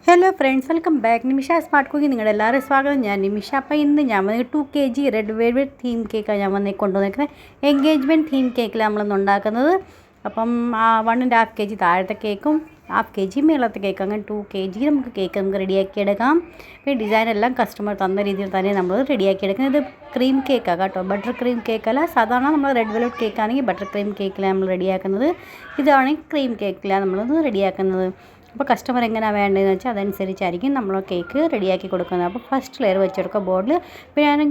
Hello friends, welcome back. Nimisha smart cooking നിങ്ങളുടെ എല്ലാവരും സ്വാഗതം. ഞാൻ നിമിഷ. അപ്പോൾ ഇന്ന് ഞാൻ വന്ന് 2 kg റെഡ് വെൽവെറ്റ് തീം കേക്കാണ് ഞാൻ വന്ന് കൊണ്ടുവന്നിരിക്കുന്നത്. എൻഗേജ്മെൻറ്റ് തീം കേക്കിൽ നമ്മളൊന്ന് ഉണ്ടാക്കുന്നത്. അപ്പം 1.5 kg താഴത്തെ കേക്കും 1/2 kg മേളത്തെ കേക്ക്, അങ്ങനെ 2 kg നമുക്ക് കേക്ക് നമുക്ക് റെഡിയാക്കി എടുക്കാം. പിന്നെ ഡിസൈനെല്ലാം കസ്റ്റമർ തന്ന രീതിയിൽ തന്നെ നമ്മൾ റെഡിയാക്കി എടുക്കുന്നത്. ഇത് ക്രീം കേക്കാണ് കേട്ടോ, ബട്ടർ ക്രീം കേക്കല്ല. സാധാരണ നമ്മൾ റെഡ് വെൽവെറ്റ് കേക്കാണെങ്കിൽ ബട്ടർ ക്രീം കേക്കിലാണ് നമ്മൾ റെഡിയാക്കുന്നത്. ഇതാണെങ്കിൽ ക്രീം കേക്കിലാണ് നമ്മളത് റെഡിയാക്കുന്നത്. അപ്പോൾ കസ്റ്റമർ എങ്ങനെയാണ് വേണ്ടതെന്ന് വെച്ചാൽ അതനുസരിച്ചായിരിക്കും നമ്മൾ കേക്ക് റെഡിയാക്കി കൊടുക്കുന്നത്. അപ്പോൾ ഫസ്റ്റ് ലെയർ വെച്ചെടുക്കുക ബോർഡിൽ. പിന്നെ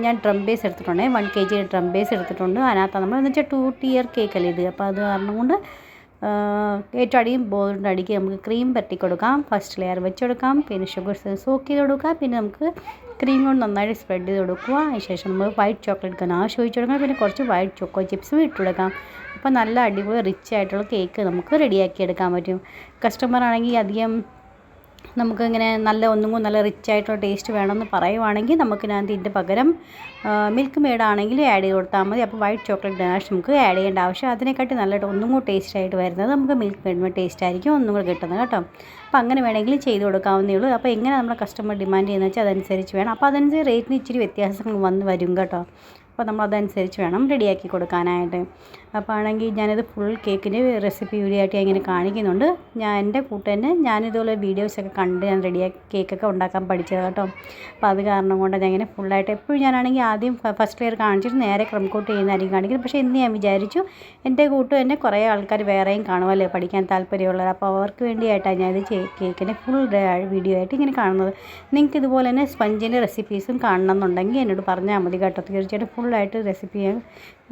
ഞാൻ ഡ്രം ബേസ് എടുത്തിട്ടുണ്ട്, 1 kg ഡ്രം ബേസ് എടുത്തിട്ടുണ്ട്. അതിനകത്ത് നമ്മൾ എന്ന് വെച്ചാൽ 2 tier കേക്കല്ലേ ഇത്. അപ്പോൾ അത് കാരണം കൊണ്ട് ഏറ്റവും അടിയും ബോർഡിൻ്റെ അടിക്ക് നമുക്ക് ക്രീം പറ്റി കൊടുക്കാം. ഫസ്റ്റ് ലെയർ വെച്ചെടുക്കാം. പിന്നെ ഷുഗർ സോക്ക് ചെയ്ത് കൊടുക്കുക. പിന്നെ നമുക്ക് ക്രീം കൊണ്ട് നന്നായിട്ട് സ്പ്രെഡ് ചെയ്ത് കൊടുക്കുക. അതിനുശേഷം നമ്മൾ വൈറ്റ് ചോക്ലേറ്റ് ഗനാഷ് ഒഴിച്ച് കൊടുക്കാം. പിന്നെ കുറച്ച് വൈറ്റ് ചോക്കോ ചിപ്സും ഇട്ട് കൊടുക്കാം. അപ്പോൾ നല്ല അടിപൊളി റിച്ച് ആയിട്ടുള്ള കേക്ക് നമുക്ക് റെഡിയാക്കി എടുക്കാൻ പറ്റും. കസ്റ്റമർ ആണെങ്കിൽ അധികം നമുക്കിങ്ങനെ ഒന്നും കൂടി നല്ല റിച്ച് ആയിട്ടുള്ള ടേസ്റ്റ് വേണമെന്ന് പറയുവാണെങ്കിൽ നമുക്ക് ഇതിൻ്റെ പകരം മിൽക്ക് മെയ്ഡ് ആണെങ്കിൽ ആഡ് ചെയ്ത് കൊടുത്താൽ മതി. അപ്പോൾ വൈറ്റ് ചോക്ലേറ്റ് ഗനാഷ് നമുക്ക് ആഡ് ചെയ്യേണ്ട ആവശ്യം. അതിനെക്കാട്ടി നല്ലതായിട്ട് ഒന്നും കൂടി ടേസ്റ്റ് ആയിട്ട് വരുന്നത് നമുക്ക് മിൽക്ക് മെയ്ഡ് ടേസ്റ്റ് ആയിരിക്കും ഒന്നും കൂടി കിട്ടുന്നത് കേട്ടോ. അപ്പോൾ അങ്ങനെ വേണമെങ്കിലും ചെയ്ത് കൊടുക്കാവുന്നേ ഉള്ളൂ. അപ്പോൾ എങ്ങനെ നമ്മുടെ കസ്റ്റമർ ഡിമാൻഡ് ചെയ്യുന്നത് വെച്ചാൽ അതനുസരിച്ച് വേണം. അപ്പോൾ അതനുസരിച്ച് റേറ്റിന് ഇച്ചിരി വ്യത്യാസങ്ങൾ വരും കേട്ടോ. അപ്പോൾ നമ്മൾ അതനുസരിച്ച് വേണം റെഡിയാക്കി കൊടുക്കാനായിട്ട്. അപ്പോൾ ആണെങ്കിൽ ഞാനിത് ഫുൾ കേക്കിൻ്റെ റെസിപ്പി വീഡിയോ ആയിട്ട് ഇങ്ങനെ കാണിക്കുന്നുണ്ട്. എൻ്റെ കൂട്ടുതന്നെ ഞാനിതുപോലെ വീഡിയോസൊക്കെ കണ്ട് ഞാൻ റെഡിയാക്കി കേക്കൊക്കെ ഉണ്ടാക്കാൻ പഠിച്ചത് കേട്ടോ. അപ്പോൾ അത് കാരണം കൊണ്ട് ഞാൻ ഇങ്ങനെ ഫുള്ളായിട്ട് എപ്പോഴും ഞാനാണെങ്കിൽ ആദ്യം ഫസ്റ്റ് ലെയർ കാണിച്ചിട്ട് നേരെ ക്രം കോട്ട് ചെയ്യുന്നതായിരിക്കും കാണിക്കുന്നത്. പക്ഷേ ഇന്ന് ഞാൻ വിചാരിച്ചു എൻ്റെ കൂട്ടുതന്നെ കുറേ ആൾക്കാർ വേറെയും കാണുമല്ലേ പഠിക്കാൻ താല്പര്യമുള്ളത്. അപ്പോൾ അവർക്ക് വേണ്ടിയിട്ടാണ് ഞാനിത് കേക്കിൻ്റെ ഫുൾ വീഡിയോ ആയിട്ട് ഇങ്ങനെ കാണുന്നത്. നിങ്ങൾക്ക് ഇതുപോലെ തന്നെ സ്പഞ്ചിൻ്റെ റെസിപ്പീസും കാണണമെന്നുണ്ടെങ്കിൽ എന്നോട് പറഞ്ഞാൽ മതി കേട്ടോ. തീർച്ചയായിട്ടും ഫുള്ളായിട്ട്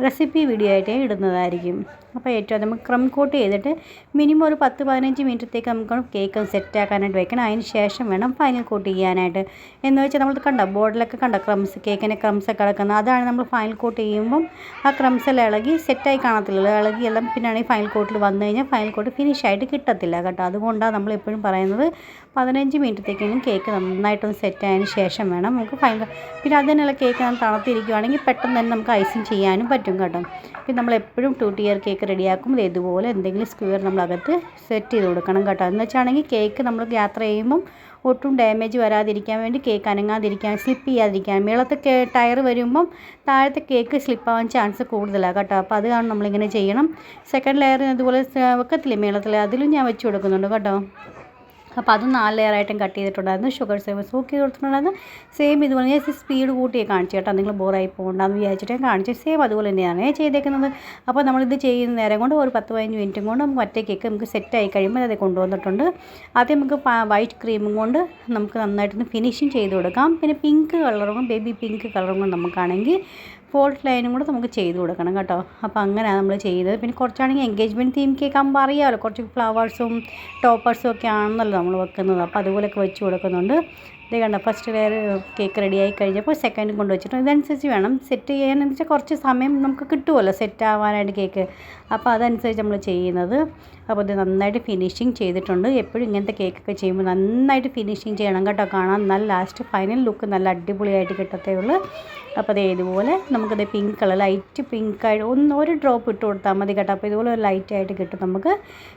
റെസിപ്പി വീഡിയോ ആയിട്ട് ഇടുന്നതായിരിക്കും. അപ്പോൾ ഏറ്റവും നമുക്ക് ക്രം കോട്ട് ചെയ്തിട്ട് മിനിമം ഒരു 10-15 മിനിറ്റത്തേക്ക് നമുക്ക് കേക്ക് സെറ്റാക്കാനായിട്ട് വെക്കണം. അതിന് ശേഷം വേണം ഫൈനൽ കോട്ട് ചെയ്യാനായിട്ട്. എന്ന് വെച്ചാൽ നമ്മൾ കണ്ട ബോർഡിലൊക്കെ കണ്ട കേക്കിൻ്റെ ക്രംസൊക്കെ കിടക്കുന്നത്, അതാണ് നമ്മൾ ഫൈനൽ കോട്ട് ചെയ്യുമ്പം ആ ക്രംസെല്ലാം ഇളകി സെറ്റായി കാണത്തില്ലല്ലോ. ഇളകി എല്ലാം പിന്നാണെങ്കിൽ ഫൈനൽ കോട്ടിൽ വന്നു കഴിഞ്ഞാൽ ഫൈനൽ കോട്ട് ഫിനിഷായിട്ട് കിട്ടത്തില്ല കേട്ടോ. അതുകൊണ്ടാണ് നമ്മൾ എപ്പോഴും പറയുന്നത് 15 മിനിറ്റത്തേക്കെങ്കിലും കേക്ക് നന്നായിട്ടൊന്ന് സെറ്റായതിന് ശേഷം വേണം നമുക്ക് പിന്നെ അതിനുള്ള കേക്ക് നമ്മൾ തണുത്തിരിക്കുകയാണെങ്കിൽ പെട്ടെന്ന് തന്നെ നമുക്ക് ഐസിങ് ചെയ്യാനും പറ്റും കേട്ടോ. പിന്നെ നമ്മളെപ്പോഴും 2 tier കേക്ക് റെഡിയാക്കുമ്പോൾ ഇതുപോലെ എന്തെങ്കിലും സ്ക്വയർ നമ്മളകത്ത് സെറ്റ് ചെയ്ത് കൊടുക്കണം കേട്ടോ. എന്ന് വെച്ചാണെങ്കിൽ കേക്ക് നമ്മൾ യാത്ര ചെയ്യുമ്പം ഒട്ടും ഡാമേജ് വരാതിരിക്കാൻ വേണ്ടി, കേക്ക് അനങ്ങാതിരിക്കാൻ, സ്ലിപ്പ് ചെയ്യാതിരിക്കാൻ. മേളത്തെ ടയർ വരുമ്പം താഴത്തെ കേക്ക് സ്ലിപ്പാവാൻ ചാൻസ് കൂടുതലാണ് കേട്ടോ. അപ്പോൾ അത് കാരണം നമ്മളിങ്ങനെ ചെയ്യണം. സെക്കൻഡ് ലെയറിന് അതുപോലെ വെക്കത്തില്ലേ മേളത്തിൽ, അതിലും ഞാൻ വെച്ച് കൊടുക്കുന്നുണ്ട് കേട്ടോ. അപ്പോൾ അത് 4 ലെയറായിട്ടും കട്ട് ചെയ്തിട്ടുണ്ടായിരുന്നു. ഷുഗർ സോക്ക് ചെയ്ത് കൊടുത്തിട്ടുണ്ടായിരുന്നു. സെയിം ഇതുപോലെ ഞാൻ സ്പീഡ് കൂട്ടിയേ കാണിച്ചു കേട്ടോ. നിങ്ങൾ ബോറായി പോകണ്ടെന്ന് വിചാരിച്ചിട്ട് കാണിച്ചു. സെയിം അതുപോലെ തന്നെയാണ് ചെയ്തേക്കുന്നത്. അപ്പോൾ നമ്മളിത് ചെയ്യുന്ന നേരം കൊണ്ട് ഒരു 10-15 മിനിറ്റും കൊണ്ട് നമുക്ക് ഒറ്റ കേക്ക് നമുക്ക് സെറ്റായി കഴിയുമ്പോൾ അത് കൊണ്ടുവന്നിട്ടുണ്ട്. ആദ്യം നമുക്ക് വൈറ്റ് ക്രീമും കൊണ്ട് നമുക്ക് നന്നായിട്ടൊന്ന് ഫിനിഷിങ് ചെയ്ത് കൊടുക്കാം. പിന്നെ പിങ്ക് കളറും ബേബി പിങ്ക് കളറും കൊണ്ട് നമുക്കാണെങ്കിൽ ഫോൾട്ട് ലൈനും കൂടെ നമുക്ക് ചെയ്ത് കൊടുക്കണം കേട്ടോ. അപ്പോൾ അങ്ങനെയാണ് നമ്മൾ ചെയ്തത്. പിന്നെ കുറച്ചാണെങ്കിൽ എൻഗേജ്മെൻറ്റ് തീം കേക്ക് ആകുമ്പോൾ അറിയാമല്ലോ, കുറച്ച് ഫ്ലവേഴ്സും ടോപ്പേഴ്സും ഒക്കെ ആണെന്നല്ലോ നമ്മൾ വെക്കുന്നത്. അപ്പോൾ അതുപോലെയൊക്കെ വെച്ച് കൊടുക്കുന്നുണ്ട്. ഇത് കണ്ടോ, ഫസ്റ്റ് ലെയർ കേക്ക് റെഡിയായി കഴിഞ്ഞപ്പോൾ സെക്കൻഡ് കൊണ്ട് വെച്ചിട്ട് ഇതനുസരിച്ച് വേണം സെറ്റ് ചെയ്യാനെന്ന് വെച്ചാൽ കുറച്ച് സമയം നമുക്ക് കിട്ടുമല്ലോ സെറ്റ് ആവാനായിട്ട് കേക്ക്. അപ്പോൾ അതനുസരിച്ച് നമ്മൾ ചെയ്യുന്നത്. അപ്പോൾ ഇത് നന്നായിട്ട് ഫിനിഷിങ് ചെയ്തിട്ടുണ്ട്. എപ്പോഴും ഇങ്ങനത്തെ കേക്കൊക്കെ ചെയ്യുമ്പോൾ നന്നായിട്ട് ഫിനിഷിങ് ചെയ്യണം കേട്ടോ. കാണാൻ നല്ല ലാസ്റ്റ് ഫൈനൽ ലുക്ക് നല്ല അടിപൊളിയായിട്ട് കിട്ടത്തേ ഉള്ളൂ. അപ്പോൾ അതേ ഇതുപോലെ നമുക്കത് പിങ്ക് കളർ ലൈറ്റ് പിങ്കായിട്ട് ഒരു ഡ്രോപ്പ് ഇട്ട് കൊടുത്താൽ മതി കേട്ടോ. അപ്പോൾ ഇതുപോലെ ഒരു ലൈറ്റായിട്ട് കിട്ടും നമുക്ക്.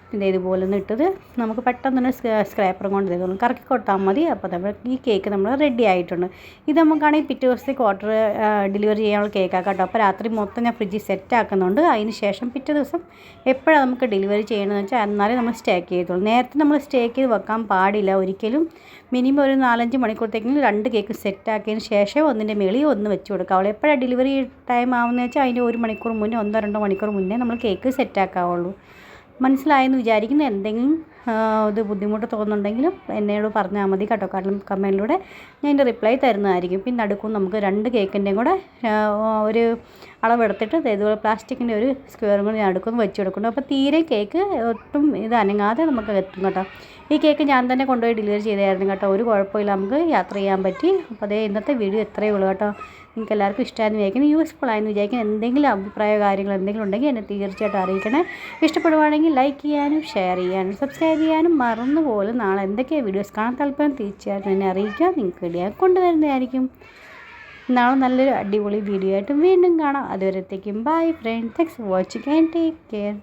പിന്നെ ഇതുപോലെ ഒന്ന് ഇട്ടത് നമുക്ക് പെട്ടെന്ന് തന്നെ സ്ക്രാപ്പറും കൊണ്ട് ഇതൊന്ന് കറക്കി കൊടുത്താൽ മതി. അപ്പോൾ നമ്മൾ ഈ കേക്ക് നമ്മൾ റെഡി ആയിട്ടുണ്ട്. ഇത് നമുക്കാണെങ്കിൽ പിറ്റേ ദിവസത്തേക്ക് ഓർഡർ ഡെലിവറി ചെയ്യാനുള്ള കേക്കാണ് കേട്ടോ. അപ്പോൾ രാത്രി മൊത്തം ഞാൻ ഫ്രിഡ്ജിൽ സെറ്റ് ആക്കുന്നുണ്ട്. അതിന് ശേഷം പിറ്റേ ദിവസം എപ്പോഴാണ് നമുക്ക് ഡെലിവറി ചെയ്യണമെന്ന് വെച്ചാൽ എന്നാലേ നമ്മൾ സ്റ്റേക്ക് ചെയ്തുള്ളൂ. നേരത്തെ നമ്മൾ സ്റ്റേക്ക് ചെയ്ത് വെക്കാൻ പാടില്ല ഒരിക്കലും. മിനിമം ഒരു 4-5 മണിക്കൂറത്തേക്കും 2 കേക്ക് സെറ്റാക്കിയതിന് ശേഷം ഒന്നിൻ്റെ മേളിൽ ഒന്ന് വെച്ച് കൊടുക്കുക. അവൾ എപ്പോഴാണ് ഡെലിവറി ടൈം ആവുന്നത് വെച്ചാൽ അതിൻ്റെ 1 മണിക്കൂർ മുന്നേ 1-2 മണിക്കൂർ മുന്നേ നമ്മൾ കേക്ക് സെറ്റാക്കാവുള്ളൂ. മനസ്സിലായെന്ന് വിചാരിക്കുന്നു. എന്തെങ്കിലും ഇത് ബുദ്ധിമുട്ട് തോന്നുന്നുണ്ടെങ്കിലും എന്നോട് പറഞ്ഞാൽ മതി കേട്ടോ. കാരണം കമൻറ്റിലൂടെ ഞാൻ എൻ്റെ റിപ്ലൈ തരുന്നതായിരിക്കും. പിന്നെ അടുക്കും നമുക്ക് 2 കേക്കിൻ്റെയും കൂടെ ഒരു അളവെടുത്തിട്ട് ഇതുപോലെ പ്ലാസ്റ്റിക്കിൻ്റെ ഒരു സ്ക്വയറും കൂടി ഞാൻ അടുക്കൊന്ന് വെച്ച് കൊടുക്കുന്നു. അപ്പോൾ തീരെ കേക്ക് ഒട്ടും ഇത് അനങ്ങാതെ നമുക്ക് എത്തും കേട്ടോ. ഈ കേക്ക് ഞാൻ തന്നെ കൊണ്ടുപോയി ഡെലിവറി ചെയ്തായിരുന്നു കേട്ടോ. ഒരു കുഴപ്പമില്ല, നമുക്ക് യാത്ര ചെയ്യാൻ പറ്റി. അപ്പോൾ അതേ ഇന്നത്തെ വീഡിയോ ഇത്രയേ ഉള്ളൂ കേട്ടോ. നിങ്ങൾക്ക് എല്ലാവർക്കും ഇഷ്ടമായെന്ന് വിചാരിക്കുന്നു, യൂസ്ഫുൾ ആയെന്ന് വിചാരിക്കുന്നു. എന്തെങ്കിലും അഭിപ്രായ കാര്യങ്ങൾ എന്തെങ്കിലും ഉണ്ടെങ്കിൽ എന്നെ തീർച്ചയായിട്ടും അറിയിക്കണേ. ഇഷ്ടപ്പെടുവാണെങ്കിൽ ലൈക്ക് ചെയ്യാനും ഷെയർ ചെയ്യാനും സബ്സ്ക്രൈബ് ചെയ്യാനും മറന്നുപോലും. നാളെ എന്തൊക്കെയാണ് വീഡിയോസ് കാണാൻ താല്പര്യം തീർച്ചയായിട്ടും എന്നെ അറിയിക്കുക. നിങ്ങൾക്ക് വേണ്ടി കൊണ്ടുവരുന്നതായിരിക്കും. നാളെ നല്ലൊരു അടിപൊളി വീഡിയോ ആയിട്ട് വീണ്ടും കാണാം. അതുവരത്തേക്കും bye friend. Thanks for watching and take care.